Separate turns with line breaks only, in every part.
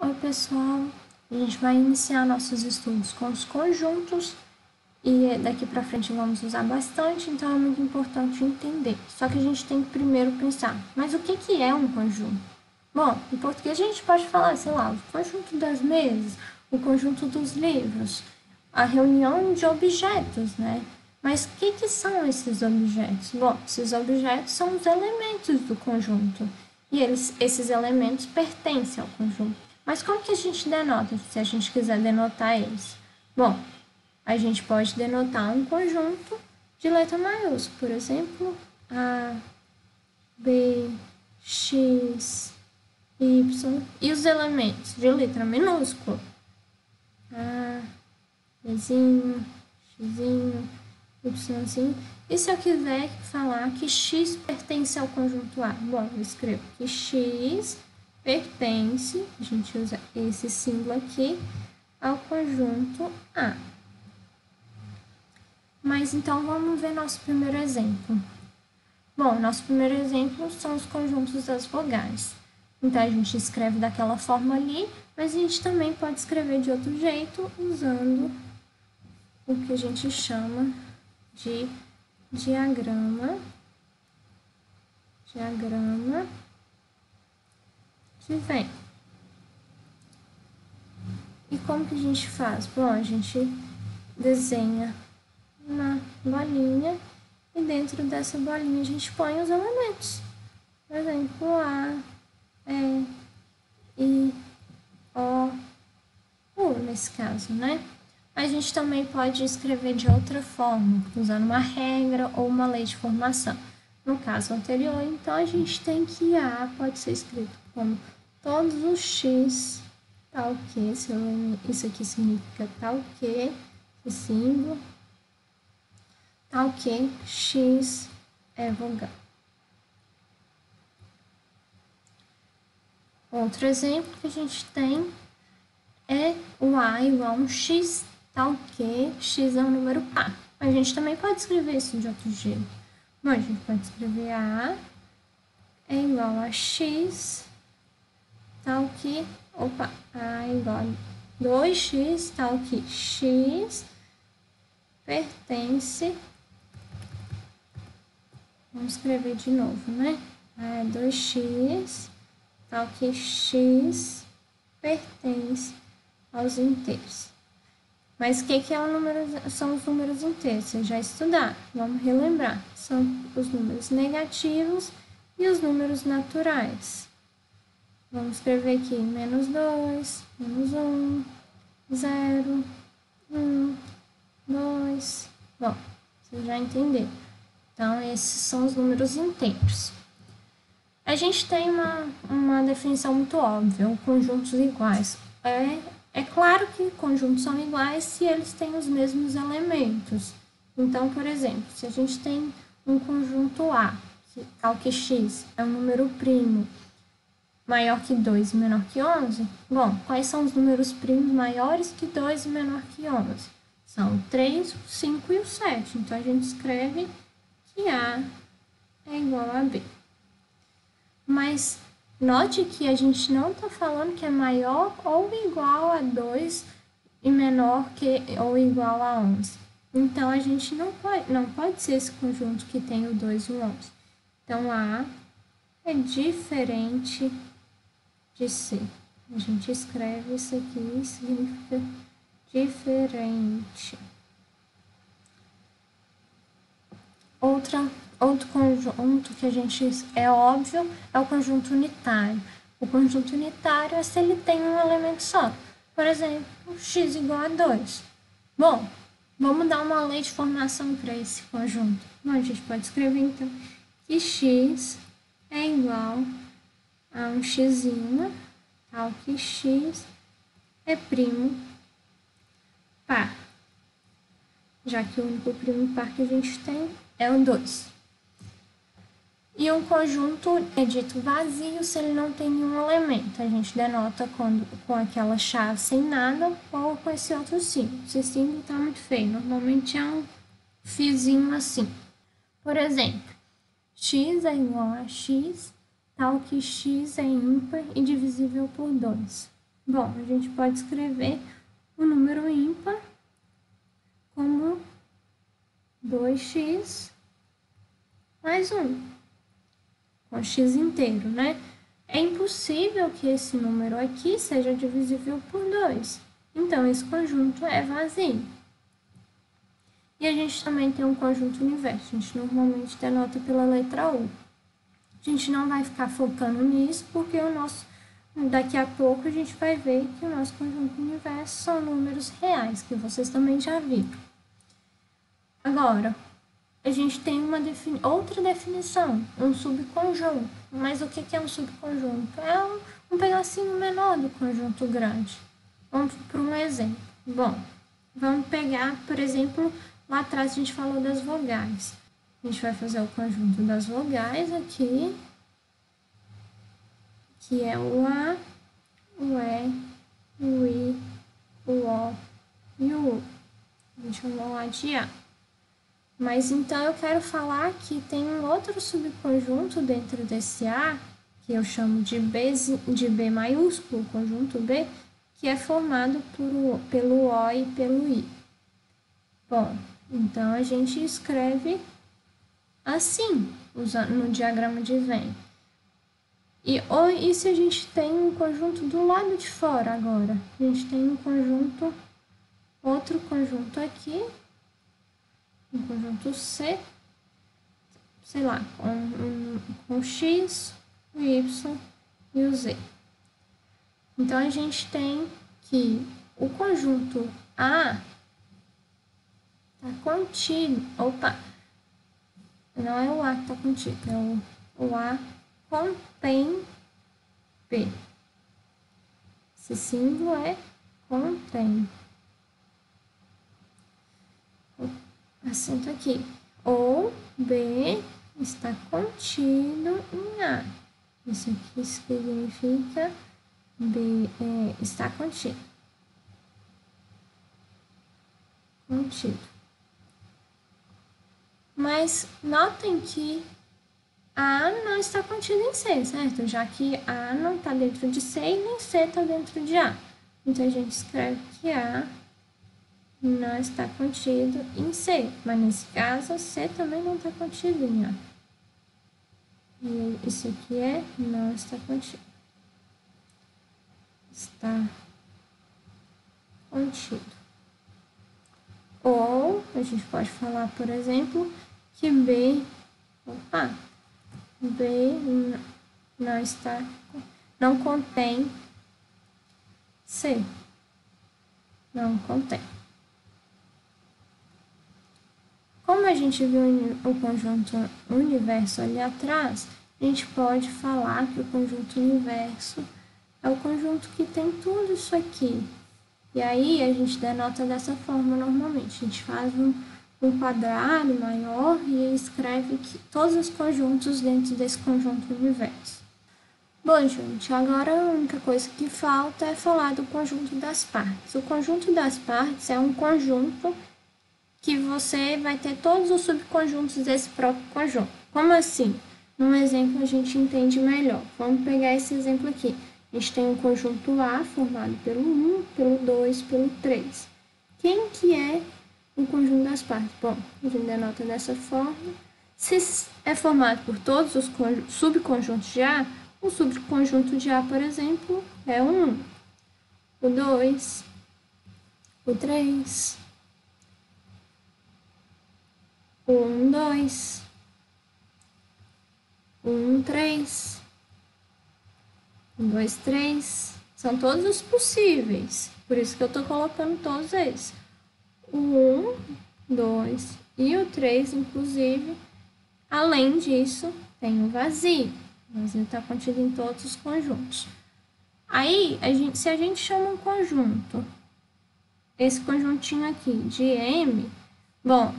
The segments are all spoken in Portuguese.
Oi, pessoal! A gente vai iniciar nossos estudos com os conjuntos e daqui para frente vamos usar bastante, então é muito importante entender. Só que a gente tem que primeiro pensar, mas o que é um conjunto? Bom, em português a gente pode falar, sei lá, o conjunto das mesas, o conjunto dos livros, a reunião de objetos, né? Mas o que são esses objetos? Bom, esses objetos são os elementos do conjunto e esses elementos pertencem ao conjunto. Mas como que a gente denota, se a gente quiser denotar eles? Bom, a gente pode denotar um conjunto de letra maiúscula, por exemplo, A, B, X, Y, e os elementos de letra minúscula, A, Bzinho, Xzinho, Yzinho. E se eu quiser falar que X pertence ao conjunto A? Bom, eu escrevo que X pertence, a gente usa esse símbolo aqui, ao conjunto A. Mas então vamos ver nosso primeiro exemplo. Bom, nosso primeiro exemplo são os conjuntos das vogais. Então a gente escreve daquela forma ali, mas a gente também pode escrever de outro jeito, usando o que a gente chama de diagrama de Venn. E como que a gente faz? Bom, a gente desenha uma bolinha e dentro dessa bolinha a gente põe os elementos. Por exemplo, A, E, I, O, U nesse caso, né? A gente também pode escrever de outra forma, usando uma regra ou uma lei de formação. No caso anterior, então, a gente tem que A pode ser escrito como todos os X, tal que, isso aqui significa tal que, esse símbolo, tal que X é vogal. Outro exemplo que a gente tem é o A igual a um X, tal que X é um número par. A gente também pode escrever isso de outro jeito. Bom, a gente pode escrever A é igual a X, tal que, A é igual a 2x, tal que X pertence, vamos escrever de novo, né? A é 2x, tal que X pertence aos inteiros. Mas o que é o número? São os números inteiros? Você já estudar, vamos relembrar. São os números negativos e os números naturais. Vamos escrever aqui menos 2, menos 1, 0, 1, 2. Bom, você já entendeu. Então, esses são os números inteiros. A gente tem uma definição muito óbvia, conjuntos iguais. É claro que conjuntos são iguais se eles têm os mesmos elementos. Então, por exemplo, se a gente tem um conjunto A, tal que X é um número primo maior que 2 e menor que 11, bom, quais são os números primos maiores que 2 e menor que 11? São o 3, o 5 e o 7. Então, a gente escreve que A é igual a B. Mas note que a gente não está falando que é maior ou igual a 2 e menor que ou igual a 11. Então, a gente não pode ser esse conjunto que tem o 2 e o 11. Então, A é diferente de C. A gente escreve isso aqui, significa diferente. Outro conjunto que a gente é óbvio é o conjunto unitário. O conjunto unitário é se ele tem um elemento só. Por exemplo, x igual a 2. Bom, vamos dar uma lei de formação para esse conjunto. Bom, a gente pode escrever então que x é igual a um xzinho, tal que x é primo par, já que o único primo par que a gente tem é o 2. E um conjunto é dito vazio se ele não tem nenhum elemento. A gente denota com aquela chave sem nada ou com esse outro símbolo. Esse símbolo está muito feio, normalmente é um fiozinho assim. Por exemplo, x é igual a x, tal que x é ímpar e divisível por 2. Bom, a gente pode escrever o número ímpar como 2x mais 1, com x inteiro, né? É impossível que esse número aqui seja divisível por 2. Então, esse conjunto é vazio. E a gente também tem um conjunto universo. A gente normalmente denota pela letra U. A gente não vai ficar focando nisso, porque daqui a pouco a gente vai ver que o nosso conjunto universo são números reais, que vocês também já viram. Agora, a gente tem outra definição, um subconjunto. Mas o que é um subconjunto? É um pedacinho menor do conjunto grande. Vamos para um exemplo. Bom, vamos pegar, por exemplo, lá atrás a gente falou das vogais. A gente vai fazer o conjunto das vogais aqui, que é o A, o E, o I, o O e o U. A gente vai chamar de A. Mas então eu quero falar que tem um outro subconjunto dentro desse A, que eu chamo de B maiúsculo, conjunto B, que é formado pelo O e pelo I. Bom, então a gente escreve assim, no diagrama de Venn. E se a gente tem um conjunto do lado de fora agora? A gente tem outro conjunto aqui, um conjunto C, sei lá, com X, o Y e o Z. Então, a gente tem que o conjunto A está contido. Opa! Não é o A que está contido, é o A contém B. Esse símbolo é contém. Acento aqui. Ou B está contido em A. Isso aqui significa B está contido. Contido. Mas notem que A não está contido em C, certo? Já que A não está dentro de C e nem C está dentro de A. Então, a gente escreve que A não está contido em C, mas nesse caso C também não está contido em A. E isso aqui não está contido. Está contido. Ou a gente pode falar, por exemplo, que B não contém C. Não contém. Como a gente viu o conjunto universo ali atrás, a gente pode falar que o conjunto universo é o conjunto que tem tudo isso aqui. E aí a gente denota dessa forma normalmente. A gente faz um quadrado maior e escreve todos os conjuntos dentro desse conjunto universo. Bom, gente, agora a única coisa que falta é falar do conjunto das partes. O conjunto das partes é um conjunto que você vai ter todos os subconjuntos desse próprio conjunto. Como assim? Num exemplo a gente entende melhor. Vamos pegar esse exemplo aqui. A gente tem um conjunto A formado pelo 1, pelo 2, pelo 3. Quem que é o conjunto das partes? Bom, a gente denota dessa forma. Se é formado por todos os subconjuntos de A, o subconjunto de A, por exemplo, é o 1, o 2, o 3, o 1, 2, o 1, 3, o 2, 3. São todos os possíveis, por isso que eu estou colocando todos eles. O 1, 2 e o 3, inclusive. Além disso, tem o vazio. O vazio está contido em todos os conjuntos. Aí, se a gente chama um conjunto, esse conjuntinho aqui de M, bom,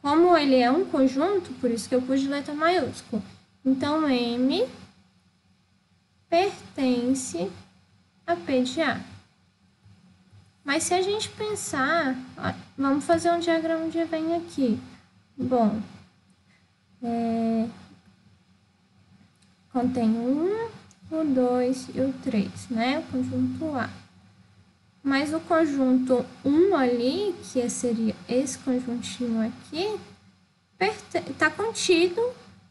como ele é um conjunto, por isso que eu pus de letra maiúscula. Então, M pertence a P de A. Mas se a gente pensar, vamos fazer um diagrama de Venn aqui. Bom, contém 1, o 2 e o 3, né? O conjunto A. Mas o conjunto 1 ali, que seria esse conjuntinho aqui, está contido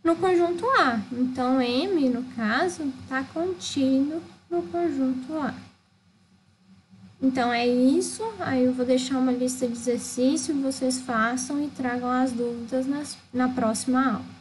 no conjunto A. Então, M, no caso, está contido no conjunto A. Então, é isso. Aí eu vou deixar uma lista de exercícios, vocês façam e tragam as dúvidas na próxima aula.